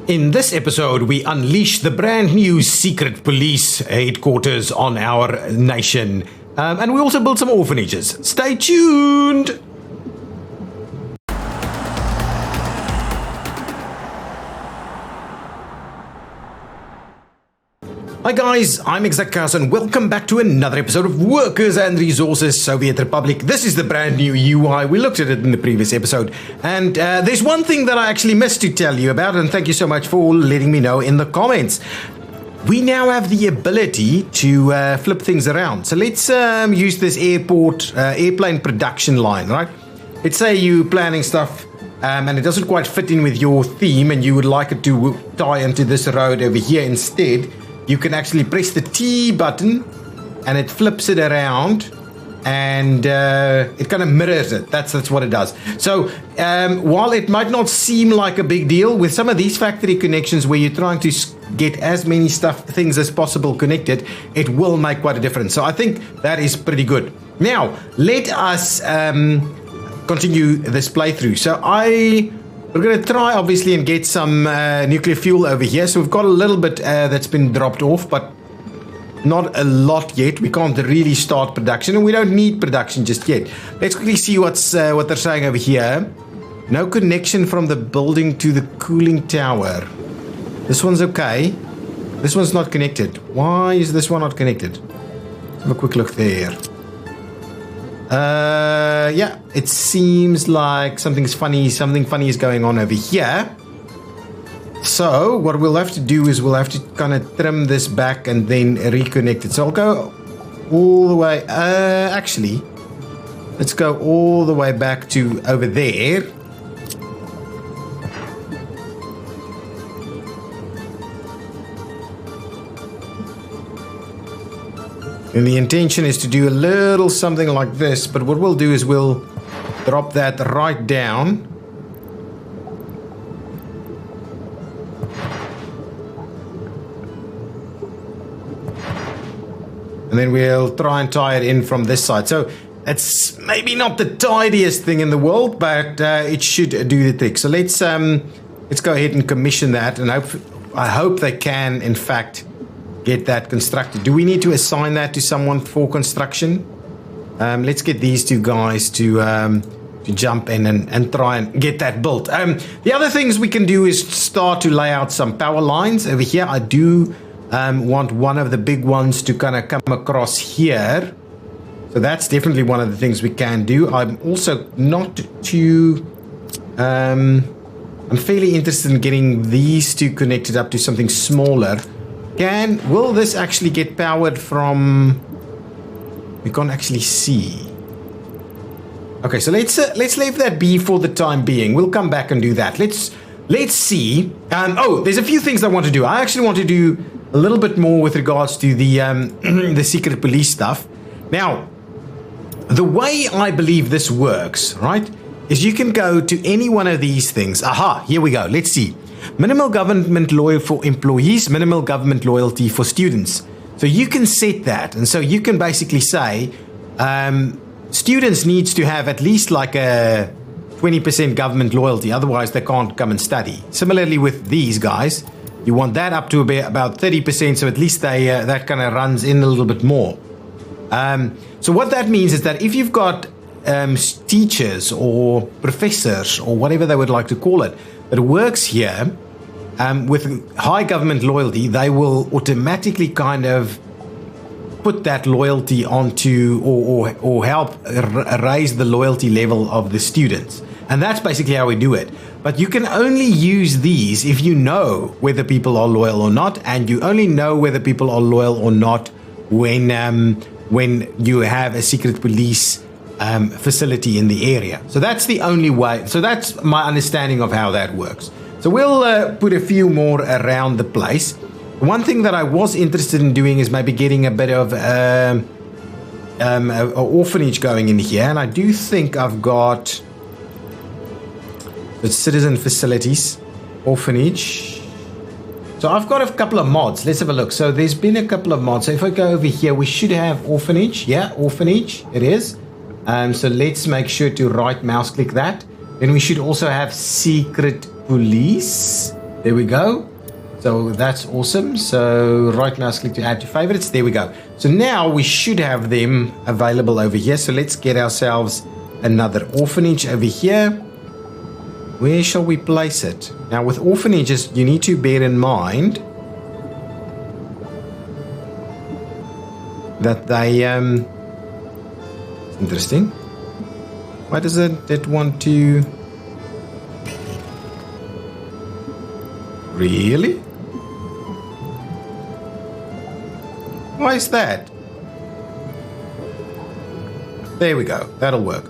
In this episode, we unleash the brand new secret police headquarters on our nation. And we also build some orphanages. Stay tuned! Hi guys, I'm ExactChaos and welcome back to another episode of Workers and Resources Soviet Republic. This is the brand new UI. We looked at it in the previous episode. And there's one thing that I actually missed to tell you about, and thank you so much for letting me know in the comments. We now have the ability to flip things around. So let's use this airplane production line, right? Let's say you're planning stuff and it doesn't quite fit in with your theme and you would like it to tie into this road over here instead. You can actually press the T button and it flips it around and it kind of mirrors it. That's what it does. So while it might not seem like a big deal, with some of these factory connections where you're trying to get as many things as possible connected, it will make quite a difference. So I think that is pretty good. Now, let us continue this playthrough. So we're going to try, obviously, and get some nuclear fuel over here. So we've got a little bit that's been dropped off, but not a lot yet. We can't really start production, and we don't need production just yet. Let's quickly see what they're saying over here. No connection from the building to the cooling tower. This one's okay. This one's not connected. Why is this one not connected? Let's have a quick look there. Yeah, it seems like something funny is going on over here. So what we'll have to do is we'll have to kind of trim this back and then reconnect it. So I'll go all the way, actually, let's go all the way back to over there. And the intention is to do a little something like this, but what we'll do is we'll drop that right down. And then we'll try and tie it in from this side. So it's maybe not the tidiest thing in the world, but it should do the trick. So let's go ahead and commission that, and I hope they can, in fact, get that constructed. Do we need to assign that to someone for construction? Let's get these two guys to jump in and try and get that built. The other things we can do is start to lay out some power lines over here. I do want one of the big ones to kind of come across here. So that's definitely one of the things we can do. I'm also not too... I'm fairly interested in getting these two connected up to something smaller. Will this actually get powered from... We can't actually see. Okay, so let's leave that be for the time being. We'll come back and do that. Let's see. Oh, there's a few things I want to do. I actually want to do a little bit more with regards to the the secret police stuff. Now, the way I believe this works, right, is you can go to any one of these things. Aha, here we go. Let's see. Minimal government loyalty for employees, minimal government loyalty for students. So you can set that, and so you can basically say students needs to have at least like a 20% government loyalty, otherwise they can't come and study. Similarly with these guys, you want that up to about 30%, so at least that kind of runs in a little bit more. So what that means is that if you've got teachers or professors or whatever they would like to call it, that works here with high government loyalty, they will automatically kind of put that loyalty onto or help raise the loyalty level of the students. And that's basically how we do it. But you can only use these if you know whether people are loyal or not, and you only know whether people are loyal or not when you have a secret police facility in the area. So that's the only way. So that's my understanding of how that works. So we'll put a few more around the place. One thing that I was interested in doing is maybe getting a bit of an orphanage going in here, and I do think I've got the citizen facilities orphanage. So I've got a couple of mods. Let's have a look. So there's been a couple of mods. So if I go over here, we should have orphanage. Yeah, orphanage. It is. So let's make sure to right mouse click that. Then we should also have secret police. There we go. So that's awesome. So right now, let's click to add to favorites. There we go. So now we should have them available over here. So let's get ourselves another orphanage over here. Where shall we place it? Now with orphanages, you need to bear in mind that they, interesting. Why does it want to... Really? Why is that? There we go. That'll work.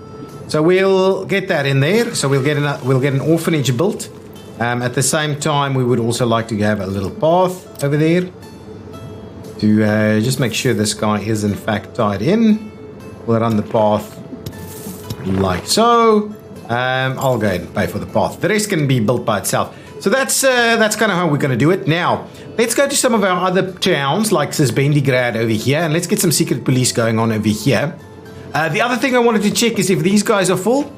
So we'll get that in there. So we'll get an orphanage built. At the same time, we would also like to have a little path over there to just make sure this guy is in fact tied in. We'll run the path like so. I'll go ahead and pay for the path. The rest can be built by itself. So that's kind of how we're going to do it. Now, let's go to some of our other towns, like Bendigrad over here, and let's get some secret police going on over here. The other thing I wanted to check is if these guys are full.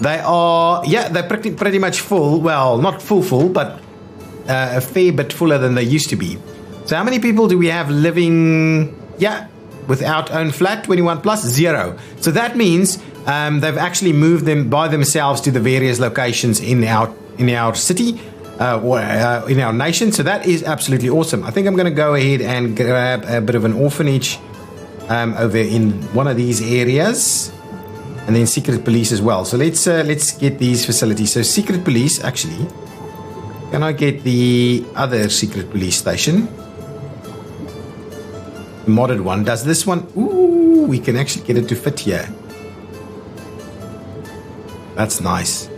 They are, yeah, they're pretty much full. Well, not full, but a fair bit fuller than they used to be. So how many people do we have living, without own flat? 21 plus? 0. So that means they've actually moved them by themselves to the various locations in our city or in our nation. So that is absolutely awesome. I think I'm going to go ahead and grab a bit of an orphanage over in one of these areas, and then secret police as well. So let's get these facilities. So secret police, actually, can I get the other secret police station? The modded one. Does this one? Ooh, we can actually get it to fit here. That's nice.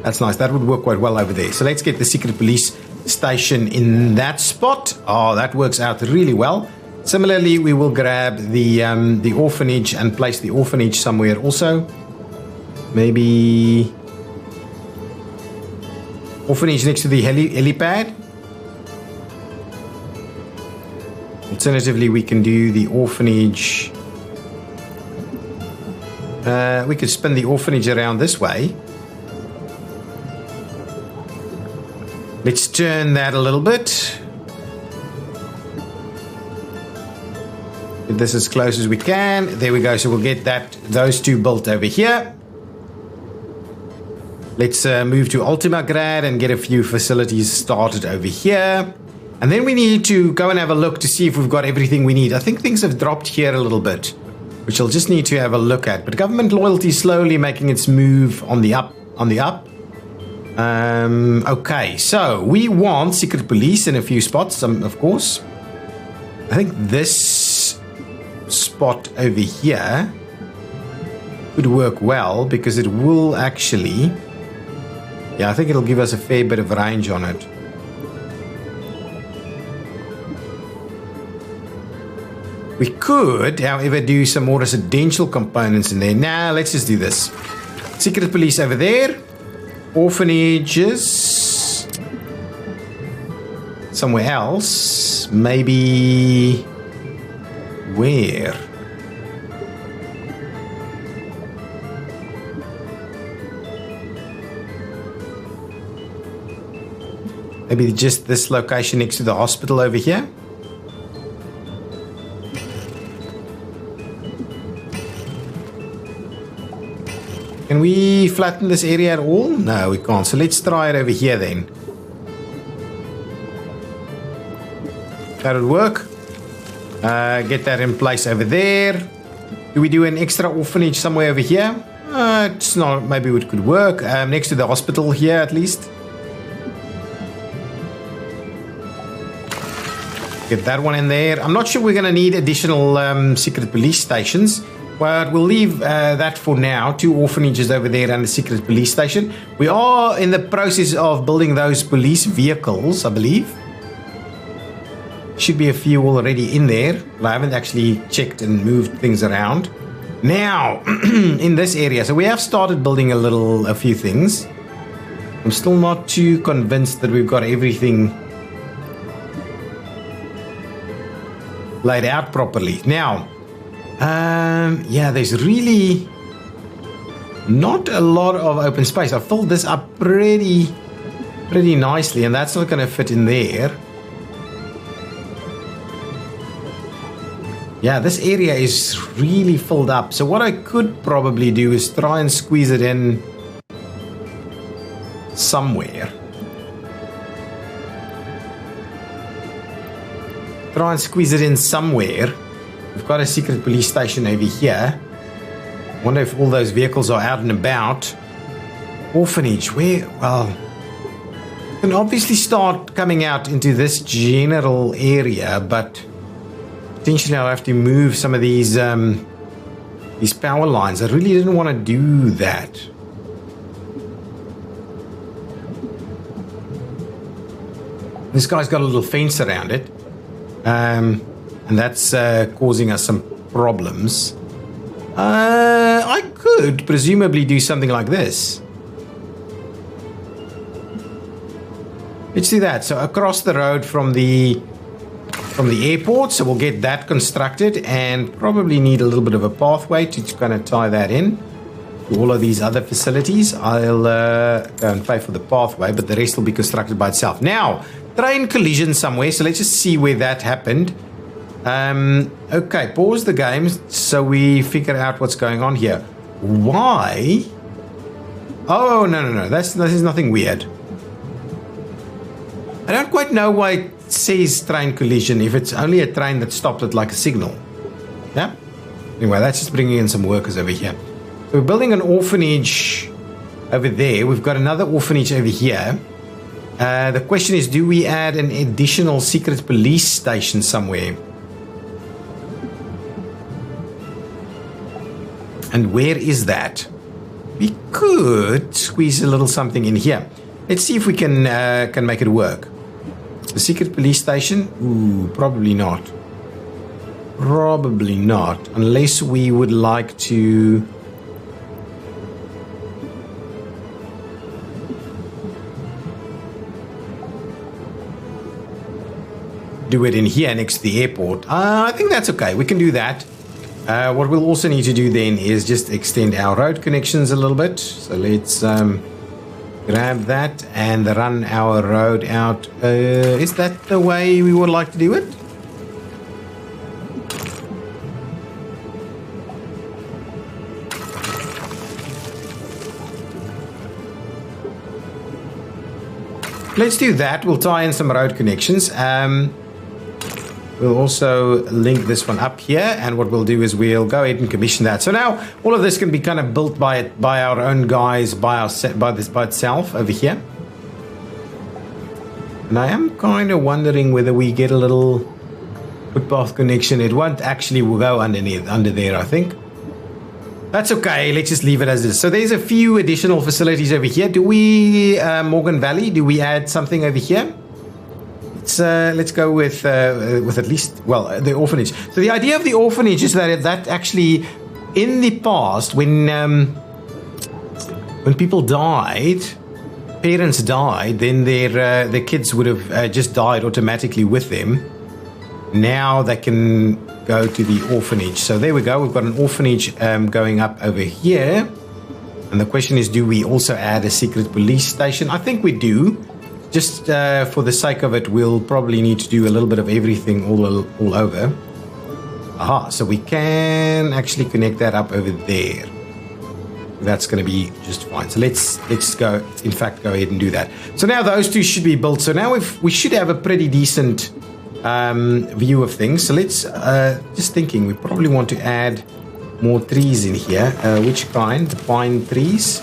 That's nice. That would work quite well over there. So let's get the secret police station in that spot. Oh, that works out really well. Similarly, we will grab the orphanage and place the orphanage somewhere also. Maybe orphanage next to the helipad. Alternatively, we can do the orphanage. We could spin the orphanage around this way. Let's turn that a little bit. Get this as close as we can. There we go. So we'll get those two built over here. Let's move to Ultimagrad and get a few facilities started over here. And then we need to go and have a look to see if we've got everything we need. I think things have dropped here a little bit, which I'll just need to have a look at. But government loyalty is slowly making its move on the up. Okay, so we want secret police in a few spots, of course. I think this spot over here could work well because it will actually... Yeah, I think it'll give us a fair bit of range on it. We could, however, do some more residential components in there. Now, let's just do this. Secret police over there. Orphanages. Somewhere else. Maybe... Where? Maybe just this location next to the hospital over here. Can we flatten this area at all? No, we can't. So let's try it over here then. That would work. Get that in place over there. Do we do an extra orphanage somewhere over here? It's not. Maybe it could work. Next to the hospital here at least. Get that one in there. I'm not sure we're going to need additional secret police stations. But we'll leave that for now. 2 orphanages over there and a secret police station. We are in the process of building those police vehicles, I believe. Should be a few already in there. But I haven't actually checked and moved things around. Now, in this area. So we have started building a few things. I'm still not too convinced that we've got everything laid out properly. Now... yeah, there's really not a lot of open space. I filled this up pretty pretty nicely, and that's not going to fit in there. Yeah, this area is really filled up. So what I could probably do is try and squeeze it in somewhere. Try and squeeze it in somewhere. We've got a secret police station over here. Wonder if all those vehicles are out and about. Orphanage, where? Well, you can obviously start coming out into this general area, but potentially I'll have to move some of these power lines. I really didn't want to do that. This guy's got a little fence around it, and that's causing us some problems. I could presumably do something like this. Let's do that. So across the road from the airport, so we'll get that constructed and probably need a little bit of a pathway to kind of tie that in to all of these other facilities. I'll go and pay for the pathway, but the rest will be constructed by itself. Now, train collision somewhere, so let's just see where that happened. Okay, pause the game so we figure out what's going on here. Why? Oh, no. This is nothing weird. I don't quite know why it says train collision if it's only a train that stopped at like a signal. Yeah? Anyway, that's just bringing in some workers over here. So we're building an orphanage over there. We've got another orphanage over here. The question is, do we add an additional secret police station somewhere? And where is that? We could squeeze a little something in here. Let's see if we can make it work. The secret police station? Ooh, probably not. Probably not. Unless we would like to... do it in here next to the airport. I think that's okay. We can do that. What we'll also need to do then is just extend our road connections a little bit. So let's grab that and run our road out. Is that the way we would like to do it? Let's do that. We'll tie in some road connections. We'll also link this one up here, and what we'll do is we'll go ahead and commission that. So now all of this can be kind of built by our own guys, by itself over here. And I am kind of wondering whether we get a little footpath connection. It won't actually go under there, I think. That's okay. Let's just leave it as is. So there's a few additional facilities over here. Do we, Morgan Valley, do we add something over here? Let's go with at least, well, the orphanage. So the idea of the orphanage is that actually, in the past, when people died, parents died, then their kids would have just died automatically with them. Now they can go to the orphanage. So there we go. We've got an orphanage going up over here. And the question is, do we also add a secret police station? I think we do. Just for the sake of it, we'll probably need to do a little bit of everything all over. Aha, so we can actually connect that up over there. That's going to be just fine. So let's go, in fact, go ahead and do that. So now those two should be built. So now we should have a pretty decent view of things. So let's, just thinking, we probably want to add more trees in here. Which kind? The pine trees.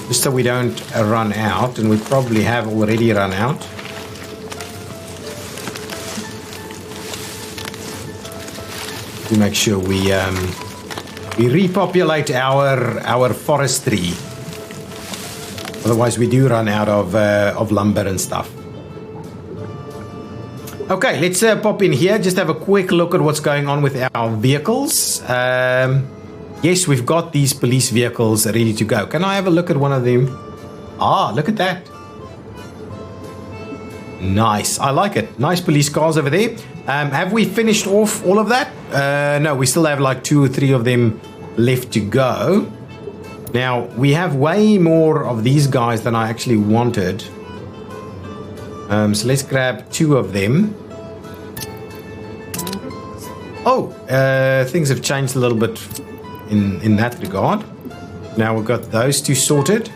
Just so we don't run out, and we probably have already run out. To make sure we repopulate our forestry. Otherwise, we do run out of lumber and stuff. Okay, let's pop in here. Just have a quick look at what's going on with our vehicles. Yes, we've got these police vehicles ready to go. Can I have a look at one of them? Ah, look at that. Nice. I like it. Nice police cars over there. Have we finished off all of that? No, we still have like 2 or 3 of them left to go. Now, we have way more of these guys than I actually wanted. So let's grab 2 of them. Oh, things have changed a little bit in that regard. Now we've got those 2 sorted.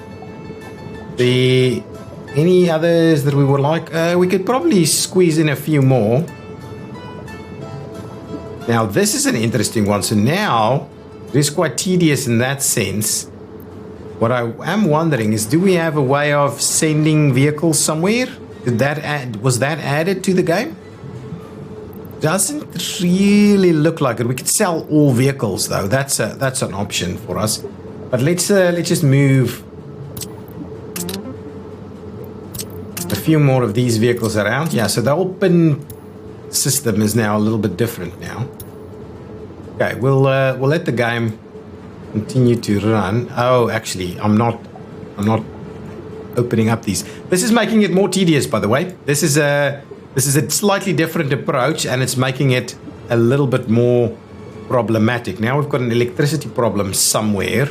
Any others that we would like? We could probably squeeze in a few more. Now this is an interesting one. So now it is quite tedious in that sense. What I am wondering is, do we have a way of sending vehicles somewhere? Was that added to the game? Doesn't really look like it. We could sell all vehicles though. That's an option for us. But let's just move a few more of these vehicles around. Yeah, so the open system is now a little bit different now. Okay, we'll let the game continue to run. Oh, actually, I'm not opening up these. This is making it more tedious, by the way. This is a slightly different approach, and it's making it a little bit more problematic. Now we've got an electricity problem somewhere.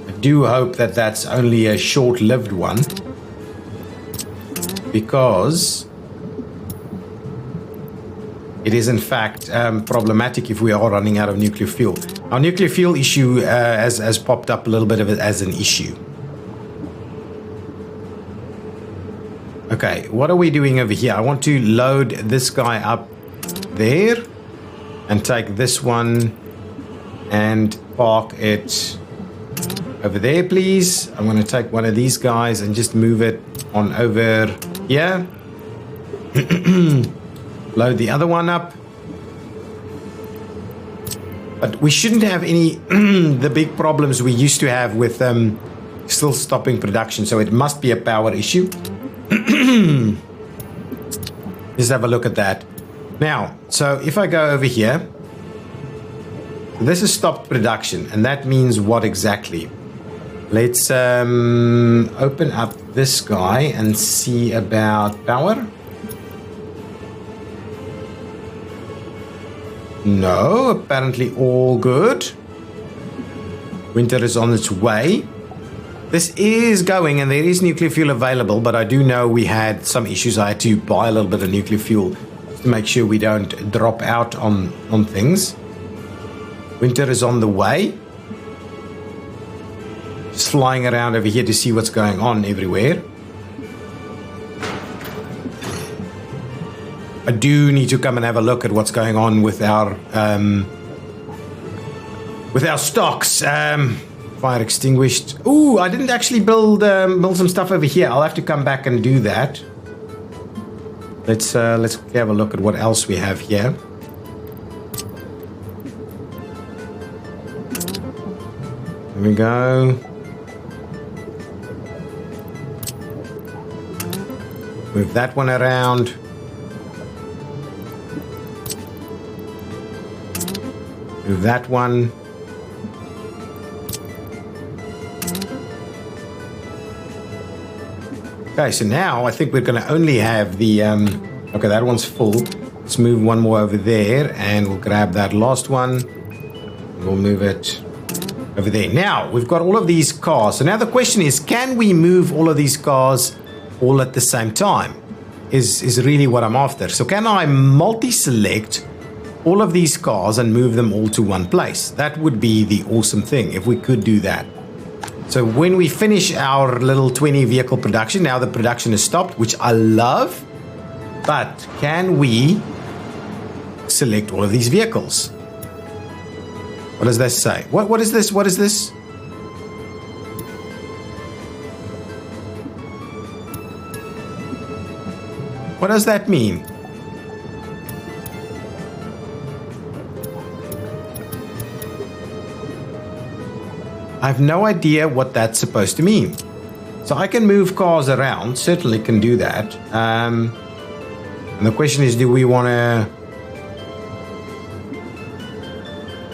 I do hope that that's only a short-lived one, because it is in fact problematic if we are running out of nuclear fuel. Our nuclear fuel issue has popped up a little bit of it as an issue. Okay, what are we doing over here? I want to load this guy up there and take this one and park it over there, please. I'm going to take one of these guys and just move it on over here. Load the other one up. But we shouldn't have any the big problems we used to have with still stopping production, so it must be a power issue. Just have a look at that. Now, so if I go over here, this is stopped production, and that means what exactly? Let's open up this guy and see about power. No, apparently all good. Winter is on its way. This is going, and there is nuclear fuel available, but I do know we had some issues. I had to buy a little bit of nuclear fuel to make sure we don't drop out on things. Winter is on the way. Just flying around over here to see what's going on everywhere. I do need to come and have a look at what's going on with our stocks. Fire extinguished. Ooh, I didn't actually build some stuff over here. I'll have to come back and do that. Let's have a look at what else we have here. There we go. Move that one around. Move that one. Okay, so now I think we're going to only have the... okay, that one's full. Let's move one more over there, and we'll grab that last one. We'll move it over there. Now, we've got all of these cars. So now the question is, can we move all of these cars all at the same time? Is really what I'm after. So can I multi-select all of these cars and move them all to one place? That would be the awesome thing if we could do that. So when we finish our little 20 vehicle production, now the production is stopped, which I love, but can we select all of these vehicles? What does that say? What is this? What is this? What does that mean? I have no idea what that's supposed to mean. So I can move cars around, certainly can do that. And the question is, do we want to...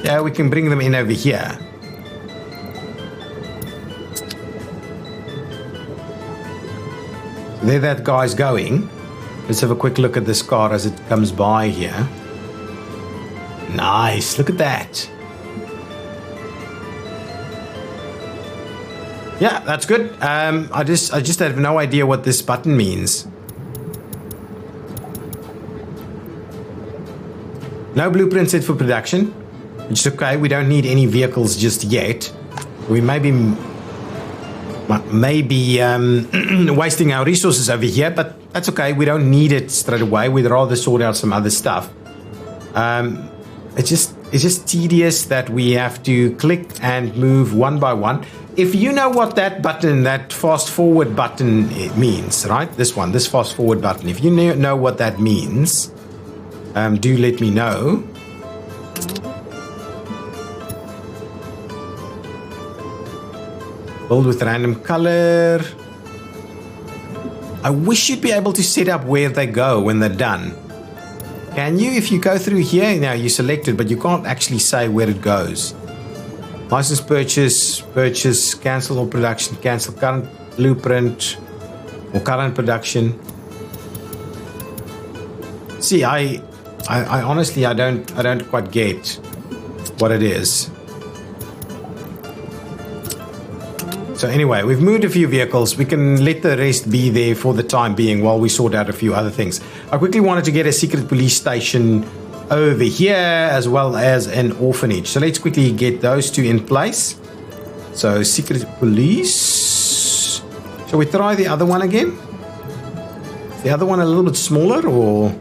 Yeah, we can bring them in over here. So there that guy's going. Let's have a quick look at this car as it comes by here. Nice, look at that. Yeah, that's good. I just have no idea what this button means. No blueprint set for production, which is okay. We don't need any vehicles just yet. We may be wasting our resources over here, but that's okay. We don't need it straight away. We'd rather sort out some other stuff. It's just tedious that we have to click and move one by one. If you know what that button, that fast forward button means, right? This fast forward button. If you know what that means, do let me know. Build with random color. I wish you'd be able to set up where they go when they're done. Can you? If you go through here, now you select it, but you can't actually say where it goes. License purchase, cancel all production, cancel current blueprint or current production. See, I honestly, I don't quite get what it is. So anyway, we've moved a few vehicles. We can let the rest be there for the time being while we sort out a few other things. I quickly wanted to get a secret police station over here as well as an orphanage. So let's quickly get those two in place. So secret police. Shall we try the other one again? Is the other one a little bit smaller or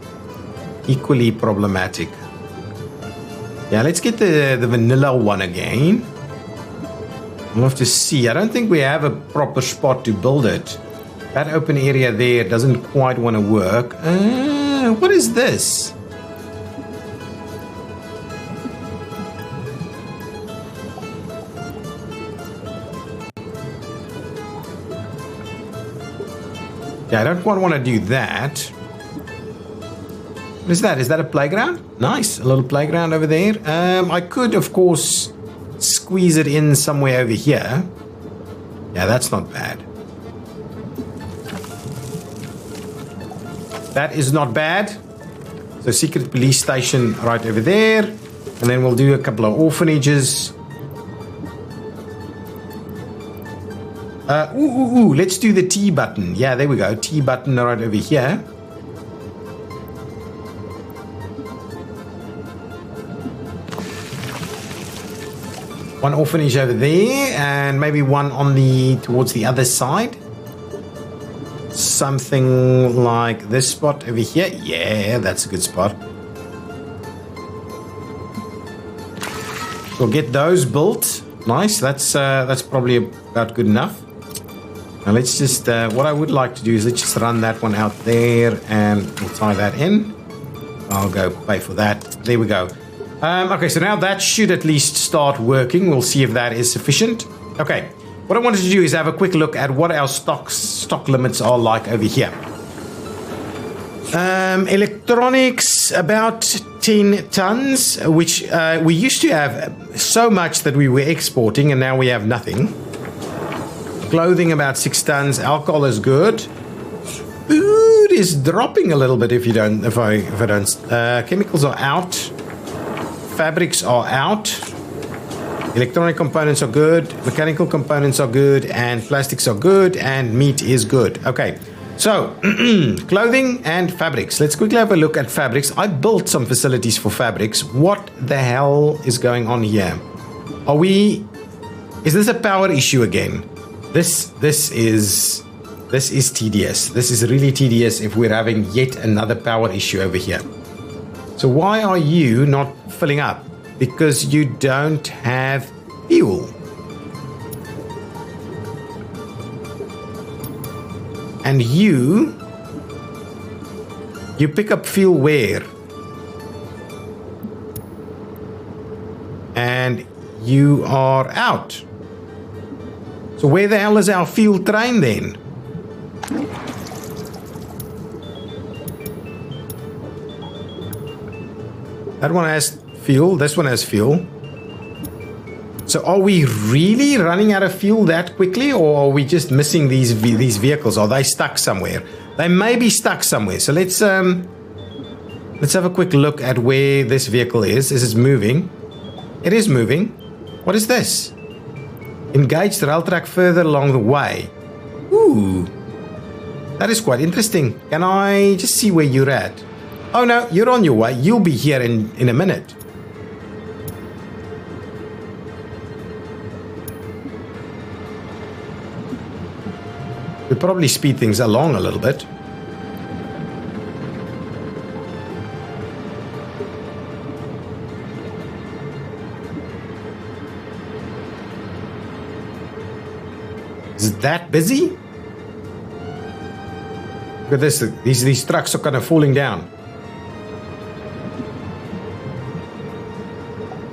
equally problematic? Yeah, let's get the vanilla one again. We'll have to see. I don't think we have a proper spot to build it. That open area there doesn't quite want to work. What is this? Yeah, I don't quite want to do that. What is that? Is that a playground? Nice. A little playground over there. I could, of course, squeeze it in somewhere over here. Yeah, that's not bad. That is not bad. So secret police station right over there. And then we'll do a couple of orphanages. Let's do the T button. Yeah, there we go. T button right over here. One orphanage over there, and maybe one on towards the other side. Something like this spot over here. Yeah, that's a good spot. We'll get those built. Nice. That's probably about good enough. Now let's just, what I would like to do is let's just run that one out there and we'll tie that in. I'll go pay for that. There we go. Okay, so now that should at least start working. We'll see if that is sufficient. Okay, what I wanted to do is have a quick look at what our stock limits are like over here. Electronics, about 10 tons, which we used to have so much that we were exporting, and now we have nothing. Clothing, about 6 tons. Alcohol is good. Food is dropping a little bit if I don't. Chemicals are out. Fabrics are out. Electronic components are good. Mechanical components are good. And plastics are good. And meat is good. Okay. So, clothing and fabrics. Let's quickly have a look at fabrics. I built some facilities for fabrics. What the hell is going on here? Is this a power issue again? This is tedious. This is really tedious if we're having yet another power issue over here. So why are you not filling up? Because you don't have fuel. And you pick up fuel where? And you are out. So where the hell is our fuel train then? That one has fuel. This one has fuel. So are we really running out of fuel that quickly, or are we just missing these vehicles? Are they stuck somewhere? They may be stuck somewhere. So let's have a quick look at where this vehicle is. Is it moving? It is moving. What is this? Engage the rail track further along the way. Ooh. That is quite interesting. Can I just see where you're at? Oh no, you're on your way. You'll be here in a minute. We'll probably speed things along a little bit. Is it that busy? Look at this. These trucks are kind of falling down.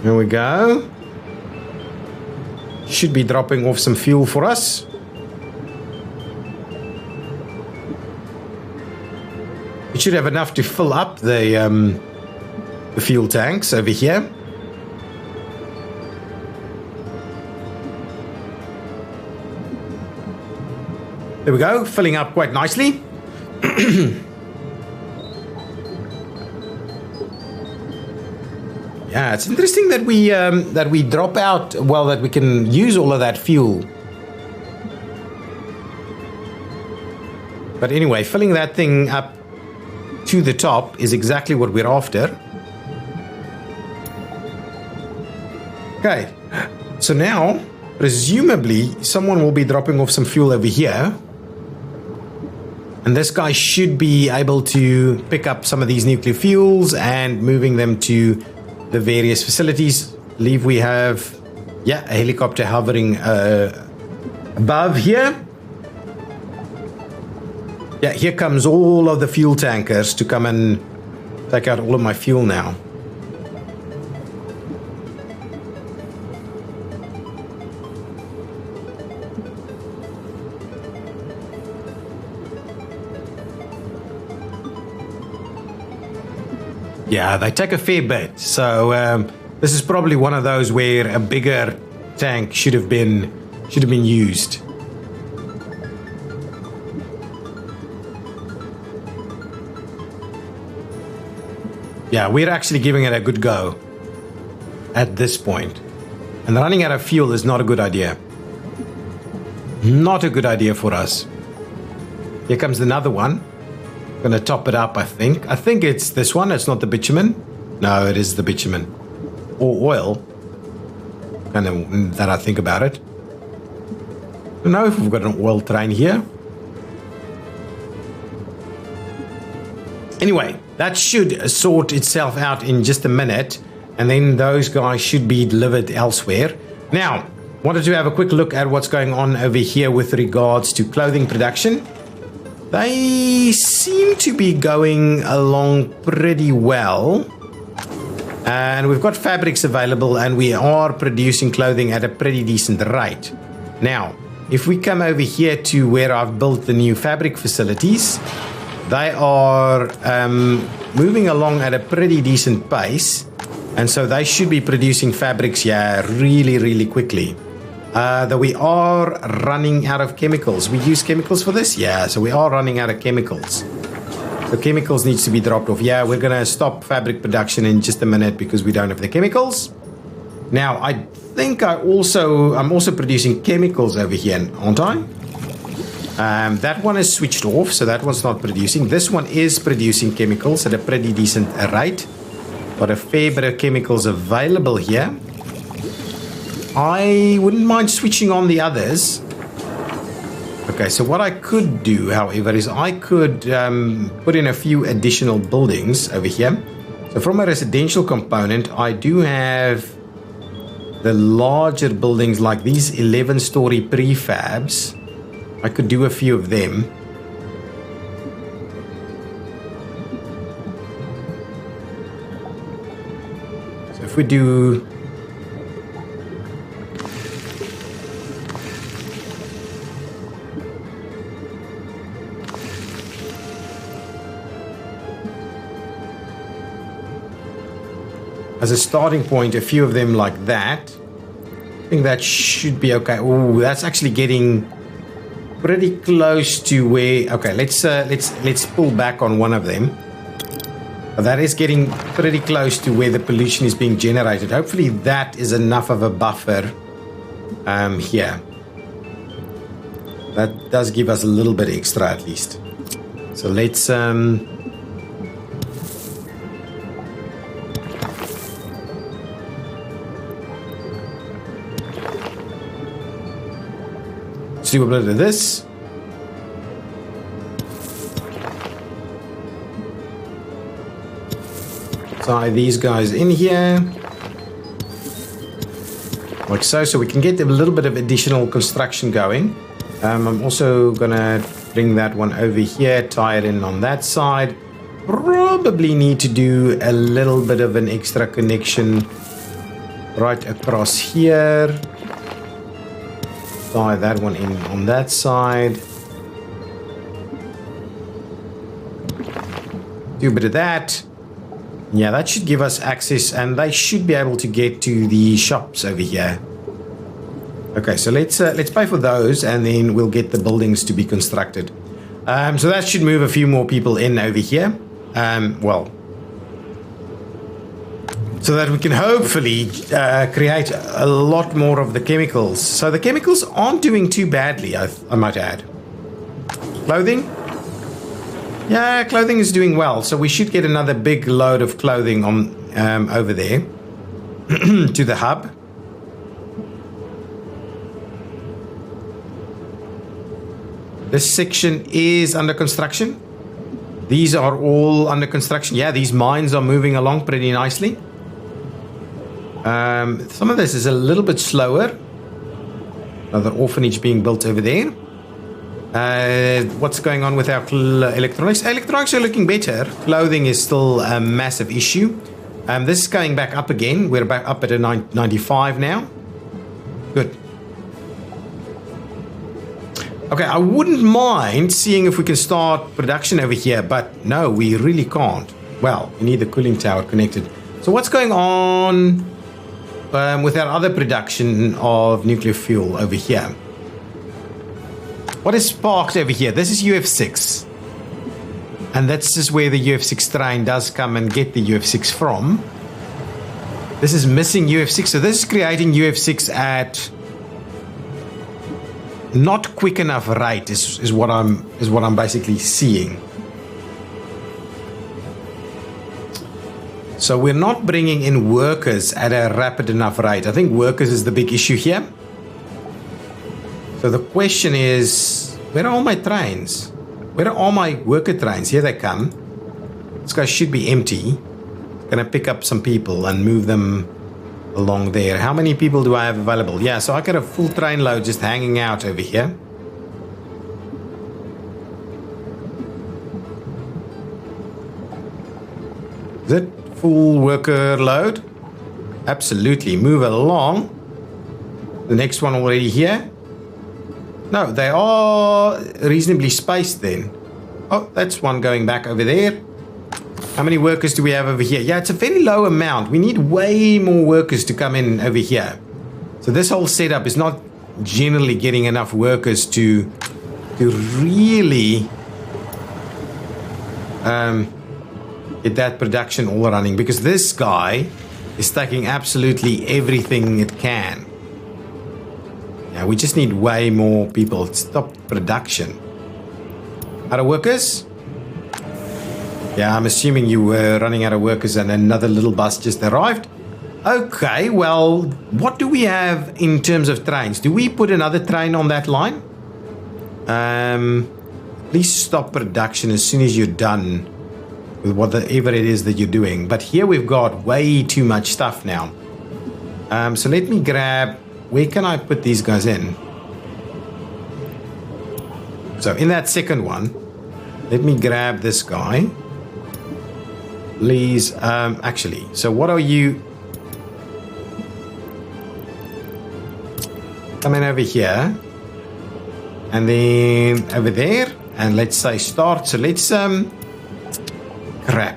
Here we go. Should be dropping off some fuel for us. We should have enough to fill up the fuel tanks over here. There we go, filling up quite nicely. Yeah, it's interesting that we drop out, well, that we can use all of that fuel. But anyway, filling that thing up to the top is exactly what we're after. Okay, so now, presumably, someone will be dropping off some fuel over here. And this guy should be able to pick up some of these nuclear fuels and moving them to the various facilities. I believe we have, yeah, a helicopter hovering above here. Yeah, here comes all of the fuel tankers to come and take out all of my fuel now. Yeah, they take a fair bit. So this is probably one of those where a bigger tank should have been used. Yeah, we're actually giving it a good go at this point. And running out of fuel is not a good idea. Not a good idea for us. Here comes another one. Gonna top it up, I think. I think it's this one. It's not the bitumen. No, it is the bitumen. Or oil. Kind of that I think about it. I don't know if we've got an oil train here. Anyway, that should sort itself out in just a minute. And then those guys should be delivered elsewhere. Now, wanted to have a quick look at what's going on over here with regards to clothing production. They seem to be going along pretty well. And we've got fabrics available and we are producing clothing at a pretty decent rate. Now, if we come over here to where I've built the new fabric facilities, they are moving along at a pretty decent pace. And so they should be producing fabrics, yeah, really, really quickly. Though we are running out of chemicals. We use chemicals for this? Yeah, so we are running out of chemicals. So chemicals needs to be dropped off. Yeah, we're going to stop fabric production in just a minute because we don't have the chemicals. Now, I think I'm also producing chemicals over here, aren't I? That one is switched off, so that one's not producing. This one is producing chemicals at a pretty decent rate. Got a fair bit of chemicals available here. I wouldn't mind switching on the others. Okay, so what I could do, however, is I could put in a few additional buildings over here. So from a residential component, I do have the larger buildings like these 11-story prefabs. I could do a few of them. So if we do... as a starting point, a few of them like that. I think that should be okay. Oh, that's actually getting pretty close to where. Okay, let's pull back on one of them. That is getting pretty close to where the pollution is being generated. Hopefully, that is enough of a buffer here. That does give us a little bit extra at least. So let's do a bit of this. Tie these guys in here. Like so, so we can get a little bit of additional construction going. I'm also gonna bring that one over here, tie it in on that side. Probably need to do a little bit of an extra connection right across here. Tie that one in on that side. Do a bit of that. Yeah, that should give us access, and they should be able to get to the shops over here. Okay, so let's pay for those, and then we'll get the buildings to be constructed. So that should move a few more people in over here. Well, so that we can hopefully create a lot more of the chemicals. So the chemicals aren't doing too badly, I might add. Clothing? Yeah, clothing is doing well. So we should get another big load of clothing on over there to the hub. This section is under construction. These are all under construction. Yeah, these mines are moving along pretty nicely. Some of this is a little bit slower. Another orphanage being built over there. What's going on with our electronics? Electronics are looking better. Clothing is still a massive issue. This is going back up again. We're back up at a 95 now. Good. Okay, I wouldn't mind seeing if we can start production over here, but no, we really can't. Well, we need the cooling tower connected. So what's going on with our other production of nuclear fuel over here? What is parked over here? This is UF6. And this is where the UF6 train does come and get the UF6 from. This is missing UF6. So this is creating UF6 at not quick enough rate is what I'm basically seeing. So we're not bringing in workers at a rapid enough rate. I think workers is the big issue here. So the question is, where are all my trains? Where are all my worker trains? Here they come. This guy should be empty. Gonna pick up some people and move them along there. How many people do I have available? Yeah, so I got a full train load just hanging out over here. Is it full worker load? Absolutely. Move along. The next one already here. No, they are reasonably spaced then. Oh, that's one going back over there. How many workers do we have over here? Yeah, it's a very low amount. We need way more workers to come in over here. So this whole setup is not generally getting enough workers to really get that production all running, because this guy is taking absolutely everything it can. Yeah, we just need way more people. Stop production. Out of workers? Yeah, I'm assuming you were running out of workers and another little bus just arrived. Okay, well, what do we have in terms of trains? Do we put another train on that line? Please stop production as soon as you're done with whatever it is that you're doing. But here we've got way too much stuff now. So let me grab... Where can I put these guys in? So in that second one, let me grab this guy. Please, actually, so what are you? Come in over here. And then over there. And let's say start. So let's, crap.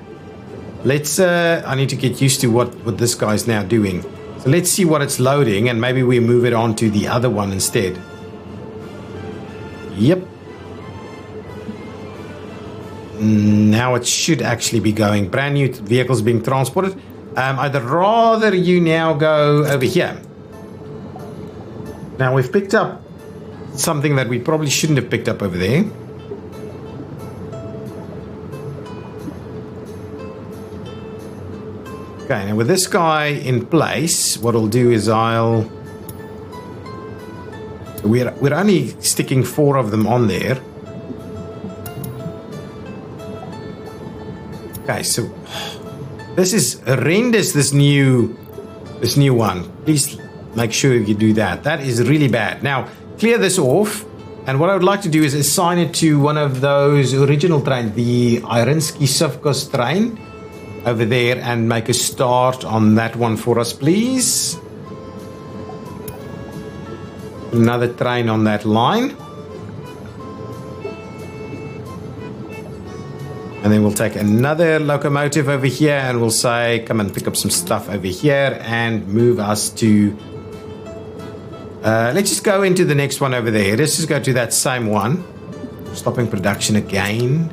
Let's, I need to get used to what this guy's now doing. So let's see what it's loading, and maybe we move it on to the other one instead. Yep. Now it should actually be going. Brand new vehicles being transported. I'd rather you now go over here. Now we've picked up something that we probably shouldn't have picked up over there. Okay, now with this guy in place, what I'll do is we're only sticking 4 of them on there. Okay, so this is horrendous, this new one. Please make sure you do that. That is really bad. Now, clear this off. And what I would like to do is assign it to one of those original trains, the Irinsky-Sivkos train over there, and make a start on that one for us, please. Another train on that line. And then we'll take another locomotive over here and we'll say, come and pick up some stuff over here and move us to... let's just go into the next one over there. Let's just go to that same one. Stopping production again.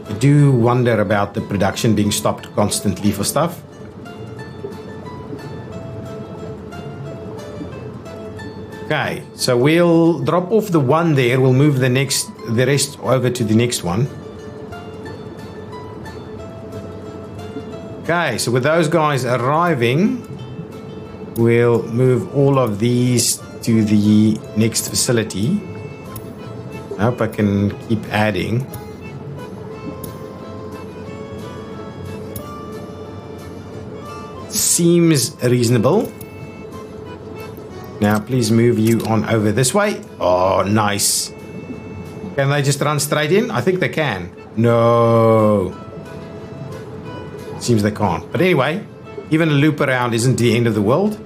I do wonder about the production being stopped constantly for stuff. Okay, so we'll drop off the one there. We'll move the rest over to the next one. Okay, so with those guys arriving, we'll move all of these to the next facility. I hope I can keep adding. Seems reasonable. Now, please move you on over this way. Oh, nice. Can they just run straight in? I think they can. No. Seems they can't. But anyway, even a loop around isn't the end of the world.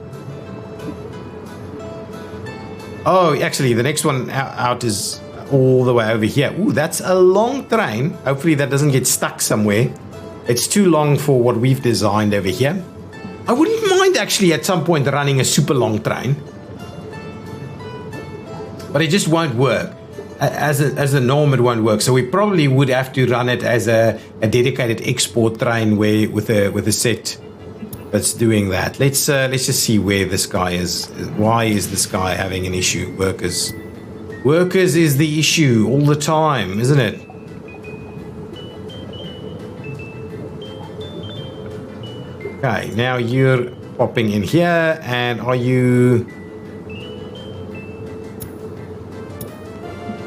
Oh, actually, the next one out is all the way over here. Ooh, that's a long train. Hopefully that doesn't get stuck somewhere. It's too long for what we've designed over here. I wouldn't mind actually at some point running a super long train. But it just won't work. As a norm, it won't work. So we probably would have to run it as a dedicated export train with a set that's doing that. Let's just see where this guy is. Why is this guy having an issue? Workers is the issue all the time, isn't it? Okay, now you're popping in here, and are you...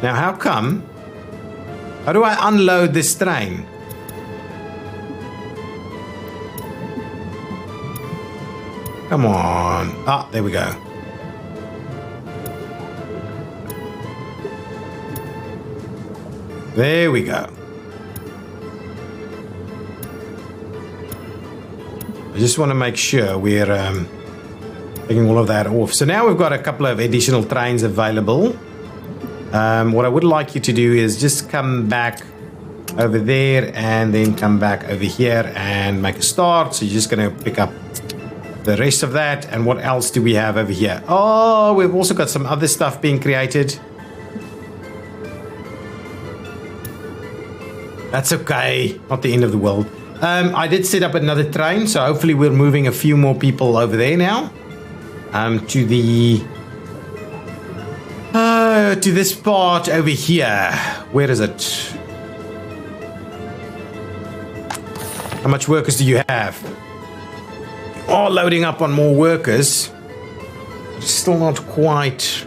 Now, how come? How do I unload this train? Come on. Ah, there we go. There we go. I just want to make sure we're taking all of that off. So now we've got a couple of additional trains available. What I would like you to do is just come back over there and then come back over here and make a start. So you're just going to pick up the rest of that. And what else do we have over here? Oh, we've also got some other stuff being created. That's okay. Not the end of the world. I did set up another train, so hopefully we're moving a few more people over there now. To the... to this part over here. Where is it? How much workers do you have? Oh, loading up on more workers. Still not quite.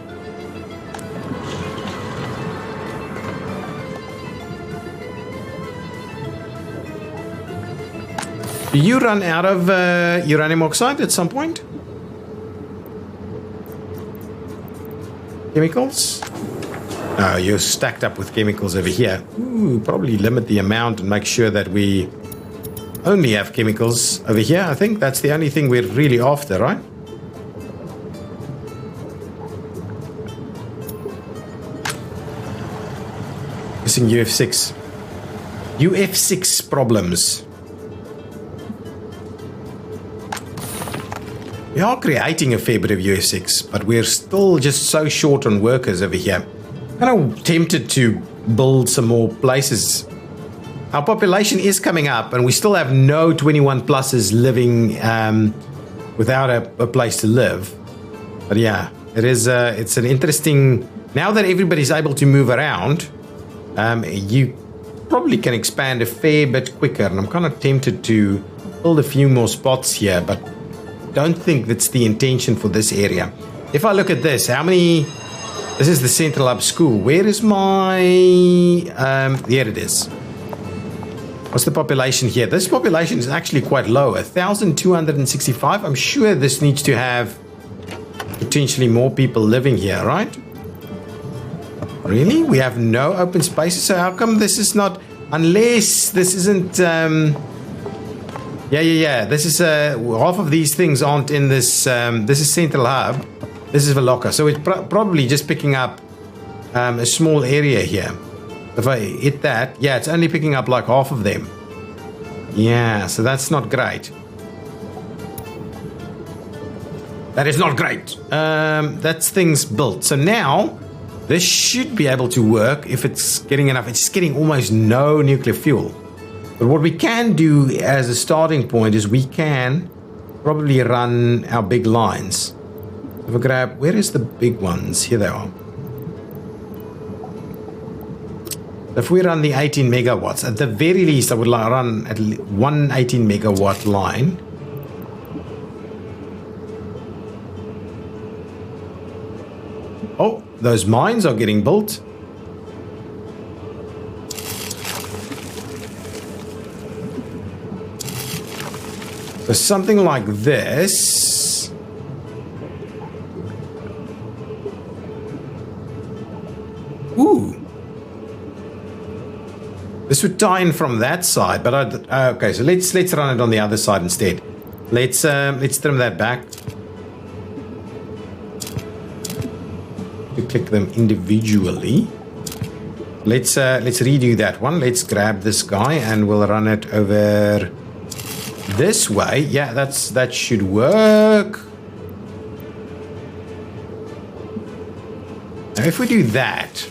Do you run out of uranium oxide at some point? Chemicals? No, you're stacked up with chemicals over here. Ooh, probably limit the amount and make sure that we only have chemicals over here. I think that's the only thing we're really after, right? Missing UF6. UF6 problems. We are creating a fair bit of UF6, but we're still just so short on workers over here. Kind of tempted to build some more places. Our population is coming up, and we still have no 21 pluses living without a place to live. But yeah, It is. It's an interesting. Now that everybody's able to move around, you probably can expand a fair bit quicker. And I'm kind of tempted to build a few more spots here, but don't think that's the intention for this area. If I look at this, how many? This is the Central Hub School. Where is my? Here it is. What's the population here? This population is actually quite low, 1,265. I'm sure this needs to have potentially more people living here, right? Really? We have no open spaces, so how come this is not, unless this isn't, yeah. This is, half of these things aren't in this, this is Central Hub, this is Veloca, so it's probably just picking up a small area here. If I hit that, yeah, it's only picking up like half of them. Yeah, so that's not great. That is not great. That's things built. So now, this should be able to work if it's getting enough. It's getting almost no nuclear fuel. But what we can do as a starting point is we can probably run our big lines. If I grab, where is the big ones? Here they are. If we run the 18 megawatts, at the very least, I would run at one 18 megawatt line. Oh, those mines are getting built. So something like this. Ooh. This would tie in from that side, but okay. So let's run it on the other side instead. Let's trim that back. To click them individually. Let's redo that one. Let's grab this guy and we'll run it over this way. Yeah, that should work. Now if we do that.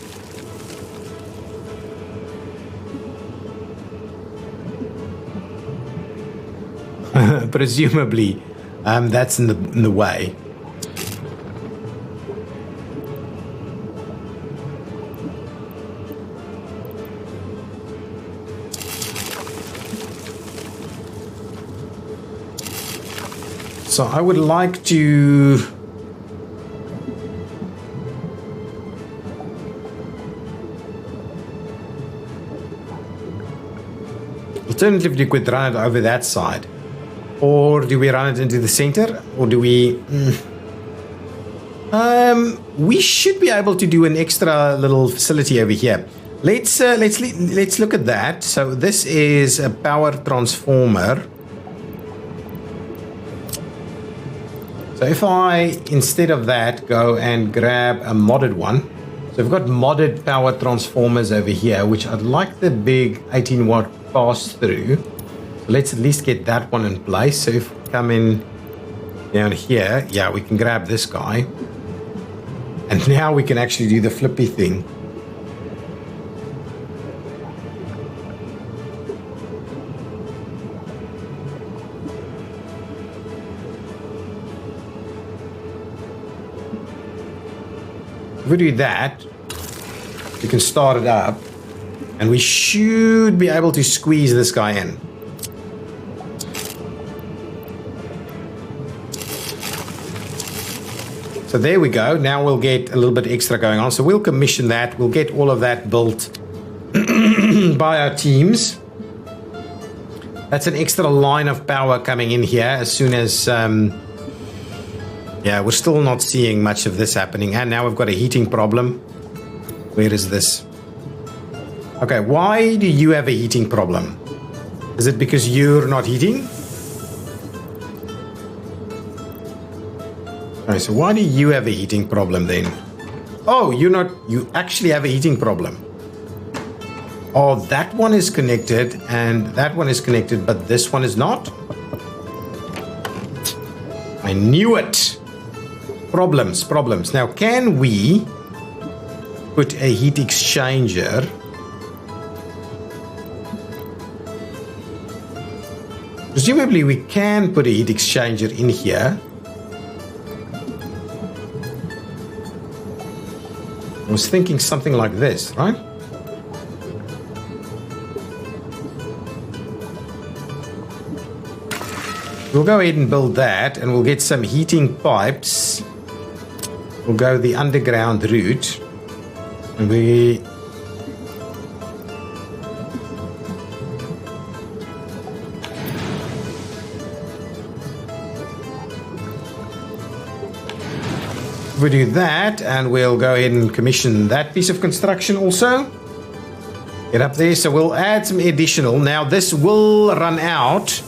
Presumably, that's in the way. So I would like to alternatively, we could run it over that side. Or do we run it into the center? Or do we... we should be able to do an extra little facility over here. Let's look at that. So this is a power transformer. So if I, instead of that, go and grab a modded one. So we've got modded power transformers over here, which I'd like the big 18 watt pass through. Let's at least get that one in place. So if we come in down here, yeah, we can grab this guy. And now we can actually do the flippy thing. If we do that, we can start it up. And we should be able to squeeze this guy in. So there we go. Now we'll get a little bit extra going on. So we'll commission that. We'll get all of that built by our teams. That's an extra line of power coming in here as soon as... yeah, we're still not seeing much of this happening. And now we've got a heating problem. Where is this? Okay, why do you have a heating problem? Is it because you're not heating? Okay, so why do you have a heating problem then? Oh, you actually have a heating problem. Oh, that one is connected and that one is connected, but this one is not? I knew it. Problems. Now, can we put a heat exchanger? Presumably, we can put a heat exchanger in here. was thinking something like this, right? We'll go ahead and build that, and we'll get some heating pipes. We'll go the underground route, and we... we do that, and we'll go ahead and commission that piece of construction also. Get up there. So we'll add some additional. Now this will run out,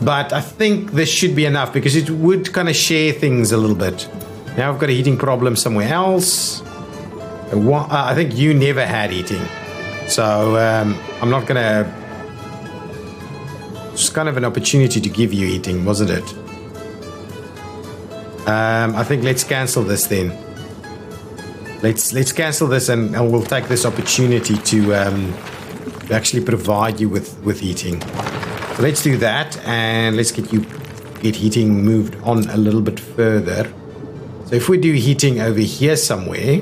but I think this should be enough because it would kind of share things a little bit. Now I've got a heating problem somewhere else. I think you never had heating, so I'm not gonna... It's kind of an opportunity to give you heating, wasn't it? I think let's cancel this then. Let's cancel this, and we'll take this opportunity to actually provide you with heating. So let's do that, and let's get heating moved on a little bit further. So if we do heating over here somewhere,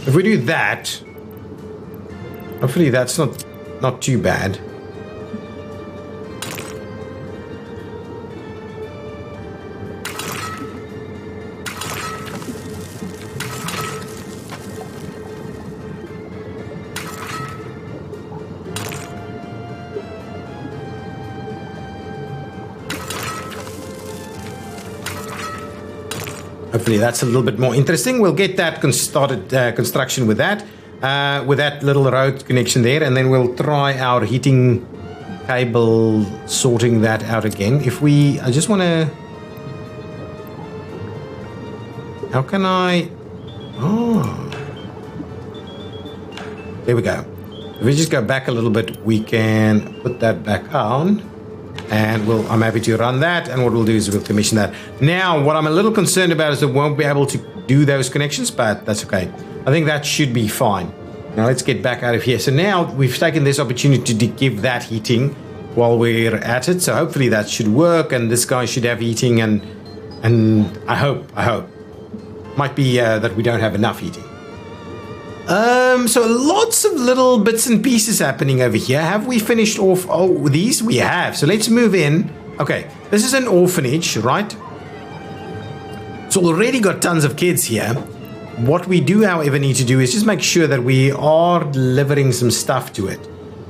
if we do that, hopefully that's not too bad. Hopefully that's a little bit more interesting. We'll get that started construction with that little road connection there, and then we'll try our heating cable, sorting that out again. I just want to... How can I... Oh. There we go. If we just go back a little bit, we can put that back on. And I'm happy to run that, and what we'll do is we'll commission that. Now, what I'm a little concerned about is that we won't be able to do those connections, but that's okay. I think that should be fine. Now, let's get back out of here. So now we've taken this opportunity to give that heating while we're at it. So hopefully that should work, and this guy should have heating, and I hope. Might be that we don't have enough heating. So lots of little bits and pieces happening over here. Have we finished off? Oh, these we have. So let's move in. Okay, this is an orphanage, right? So already got tons of kids here. What we do, however, need to do is just make sure that we are delivering some stuff to it.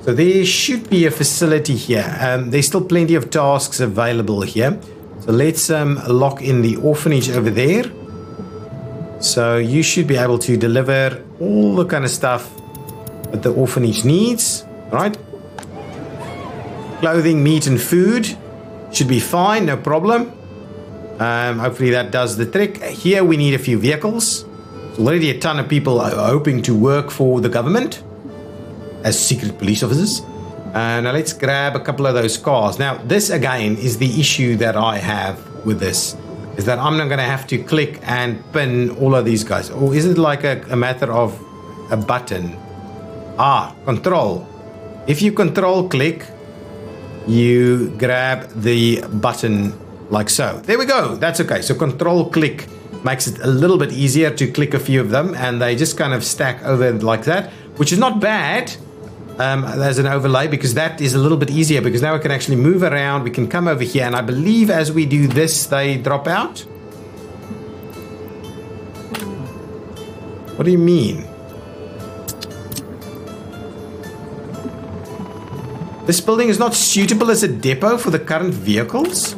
So there should be a facility here. There's still plenty of tasks available here. So let's lock in the orphanage over there. So you should be able to deliver all the kind of stuff that the orphanage needs, right? Clothing, meat, and food should be fine, no problem. Hopefully that does the trick. Here we need a few vehicles. There's already a ton of people hoping to work for the government as secret police officers. Now let's grab a couple of those cars. Now this again is the issue that I have with this. Is that I'm not going to have to click and pin all of these guys. Or is it like a matter of a button? Control. If you control click, you grab the button like so. There we go. That's okay. So control click makes it a little bit easier to click a few of them, and they just kind of stack over like that, which is not bad as an overlay, because that is a little bit easier, because now we can actually move around. We can come over here, and I believe as we do this, they drop out. What do you mean? This building is not suitable as a depot for the current vehicles?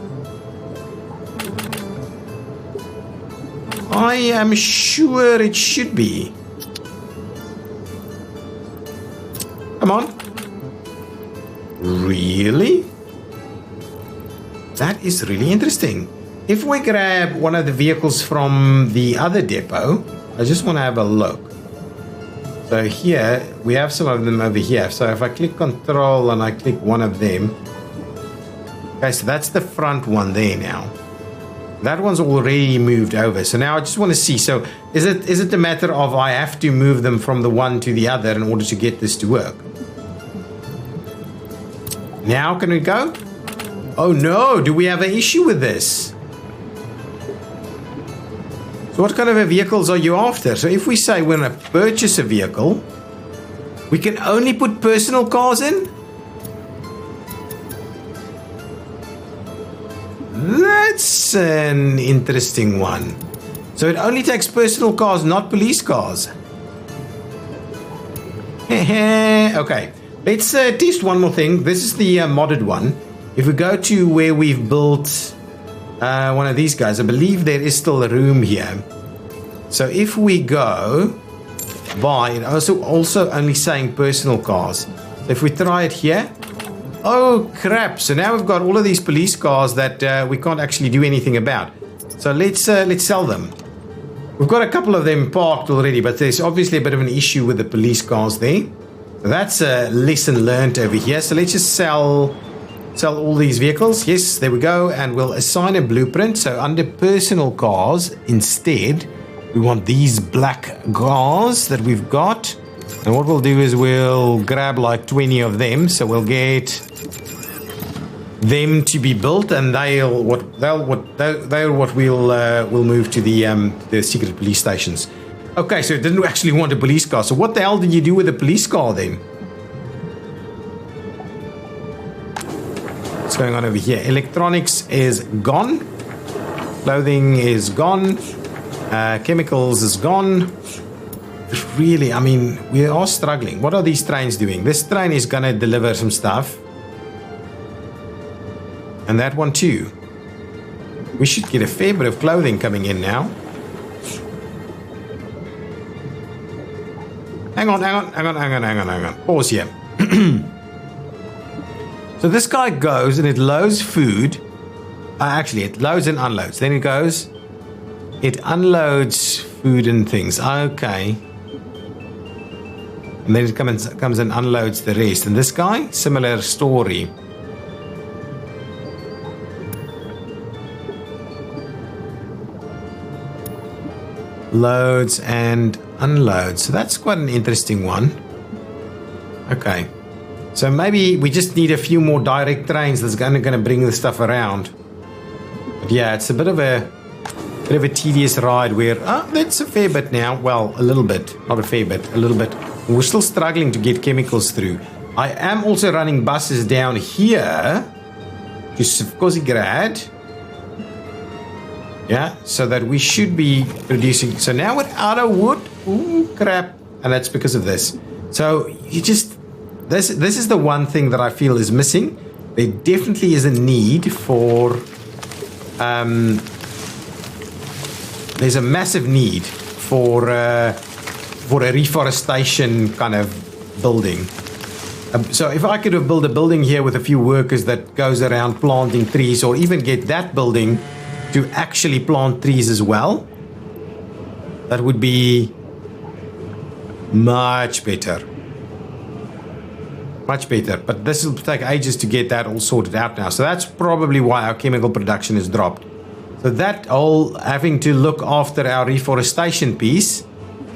I am sure it should be. Come on. Really? That is really interesting. If we grab one of the vehicles from the other depot, I just want to have a look. So here, we have some of them over here. So if I click control and I click one of them. Okay, so that's the front one there now. That one's already moved over. So now I just want to see. So is it a matter of I have to move them from the one to the other in order to get this to work? Now can we go? Oh no, do we have an issue with this? So what kind of vehicles are you after? So if we say we're going to purchase a vehicle, we can only put personal cars in? That's an interesting one. So it only takes personal cars, not police cars. Okay, let's test one more thing. This is the modded one. If we go to where we've built one of these guys, I believe there is still a room here. So if we go by, it also only saying personal cars. So if we try it here, oh crap! So now we've got all of these police cars that we can't actually do anything about. So let's sell them. We've got a couple of them parked already, but there's obviously a bit of an issue with the police cars there. So that's a lesson learned over here. So let's just sell all these vehicles. Yes, there we go. And we'll assign a blueprint. So under personal cars, instead, we want these black cars that we've got. And what we'll do is we'll grab like 20 of them. So we'll get them to be built, and we'll move to the secret police stations. Okay, so it didn't actually want a police car. So what the hell did you do with the police car then? What's going on over here? Electronics is gone. Clothing is gone. Chemicals is gone. Really, I mean, we are struggling. What are these trains doing? This train is gonna deliver some stuff. And that one too. We should get a fair bit of clothing coming in now. Hang on. Pause here. So this guy goes and it loads food. Actually, it loads and unloads. Then it goes. It unloads food and things. Okay. And then it comes and unloads the rest. And this guy, similar story. Loads and unloads. So that's quite an interesting one. Okay. So maybe we just need a few more direct trains that's going to bring the stuff around. But yeah, it's a bit of a tedious ride where that's a fair bit now. Well, a little bit, not a fair bit, a little bit. We're still struggling to get chemicals through. I am also running buses down here to Skylines. Yeah, so that we should be producing. So now we're out of wood. Ooh, crap. And that's because of this. So you just, this is the one thing that I feel is missing. There definitely is a need for, there's a massive need for a reforestation kind of building. So if I could have built a building here with a few workers that goes around planting trees, or even get that building to actually plant trees as well, that would be much better. Much better. But this will take ages to get that all sorted out now. So that's probably why our chemical production has dropped. So that whole having to look after our reforestation piece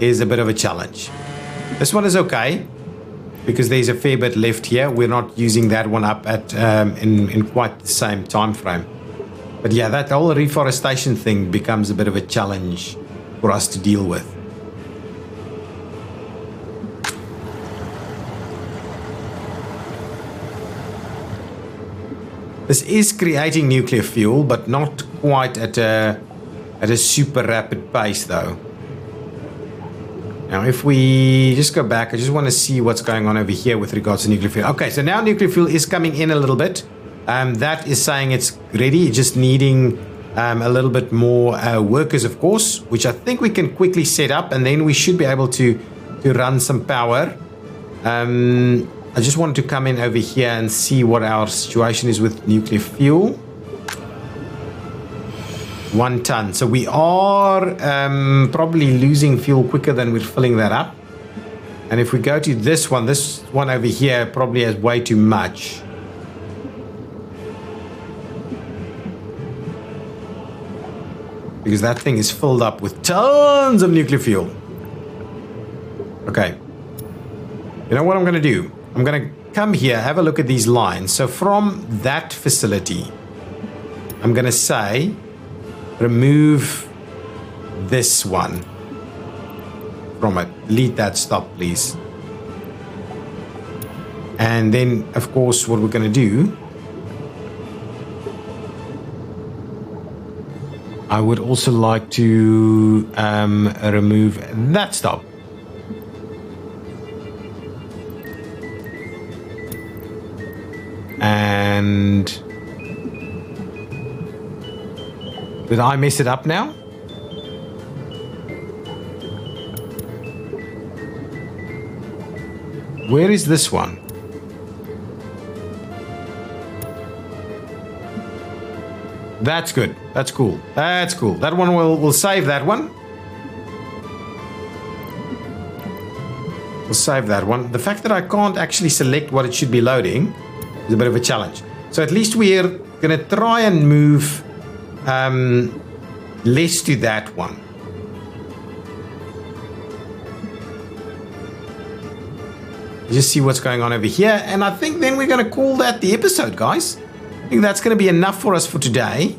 is a bit of a challenge. This one is okay, because there's a fair bit left here. We're not using that one up at in quite the same time frame. But yeah, that whole reforestation thing becomes a bit of a challenge for us to deal with. This is creating nuclear fuel, but not quite at a super rapid pace though. Now if we just go back, I just want to see what's going on over here with regards to nuclear fuel. Okay, so now nuclear fuel is coming in a little bit. That is saying it's ready, just needing a little bit more workers, of course, which I think we can quickly set up, and then we should be able to run some power. I just wanted to come in over here and see what our situation is with nuclear fuel. 1 ton. So we are probably losing fuel quicker than we're filling that up. And if we go to this one over here probably has way too much. because that thing is filled up with tons of nuclear fuel. Okay. You know what I'm going to do? I'm going to come here, have a look at these lines. So from that facility, I'm going to say, remove this one from it. Delete that stop, please. And then, of course, what we're going to do, I would also like to remove that stop. And did I mess it up now? Where is this one? That's good. That's cool. That's cool. That one we'll save that one. We'll save that one. The fact that I can't actually select what it should be loading is a bit of a challenge. So at least we're going to try and move less to that one. Just see what's going on over here. And I think then we're going to call that the episode, guys. I think that's going to be enough for us for today.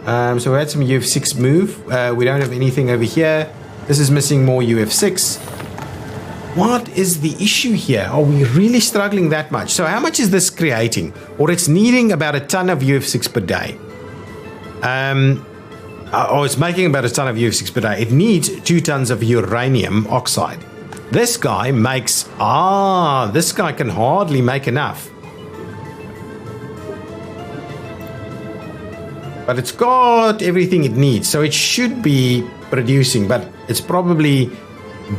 So we had some UF6 move. We don't have anything over here. This is missing more UF6. What is the issue here? Are we really struggling that much? So how much is this creating? Or it's needing about a ton of UF6 per day. It's making about a ton of UF6 per day. It needs 2 tons of uranium oxide. This guy makes... this guy can hardly make enough. But it's got everything it needs. So it should be producing, but it's probably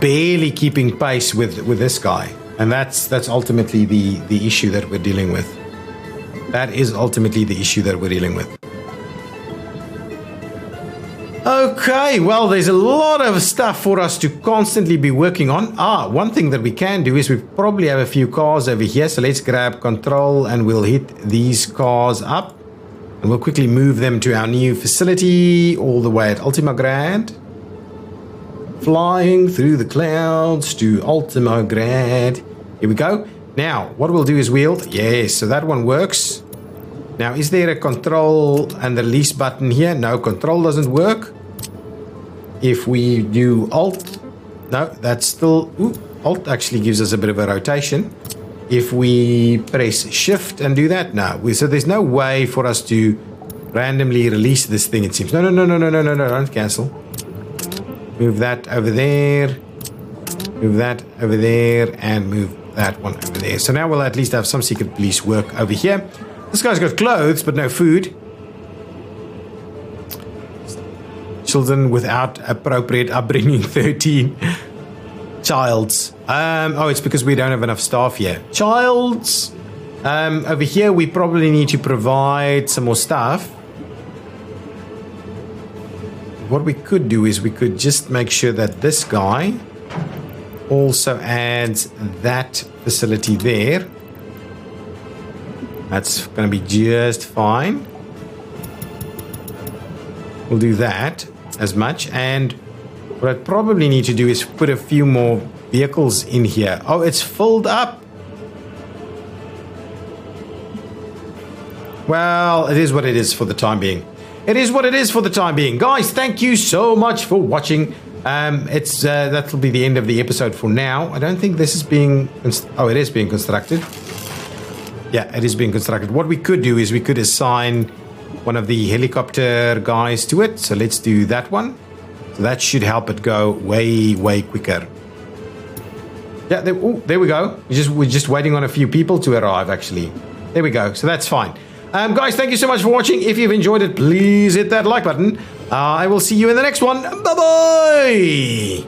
barely keeping pace with this guy. And that's ultimately the issue that we're dealing with. That is ultimately the issue that we're dealing with. Okay, well, there's a lot of stuff for us to constantly be working on. One thing that we can do is we probably have a few cars over here. So let's grab control and we'll hit these cars up. And we'll quickly move them to our new facility all the way at Ultimograd. Flying through the clouds to Ultimograd. Here we go. Now, what we'll do is yes, so that one works. Now, is there a control and the release button here? No, control doesn't work. If we do Alt, no, that's still... Alt actually gives us a bit of a rotation. If we press Shift and do that, no. So there's no way for us to randomly release this thing, it seems. No, don't cancel. Move that over there. Move that over there. And move that one over there. So now we'll at least have some secret police work over here. This guy's got clothes, but no food. Children without appropriate upbringing, 13. Childs. It's because we don't have enough staff here. Childs. Over here, we probably need to provide some more staff. What we could do is we could just make sure that this guy also adds that facility there. That's going to be just fine. We'll do that as much. And what I probably need to do is put a few more vehicles in here. Oh, it's filled up. Well, it is what it is for the time being. It is what it is for the time being. Guys, thank you so much for watching. That'll be the end of the episode for now. I don't think this is being... it is being constructed. Yeah, it is being constructed. What we could do is we could assign one of the helicopter guys to it. So let's do that one. So that should help it go way, way quicker. Yeah, there we go. We're just waiting on a few people to arrive, actually. There we go. So that's fine. Guys, thank you so much for watching. If you've enjoyed it, please hit that like button. I will see you in the next one. Bye-bye!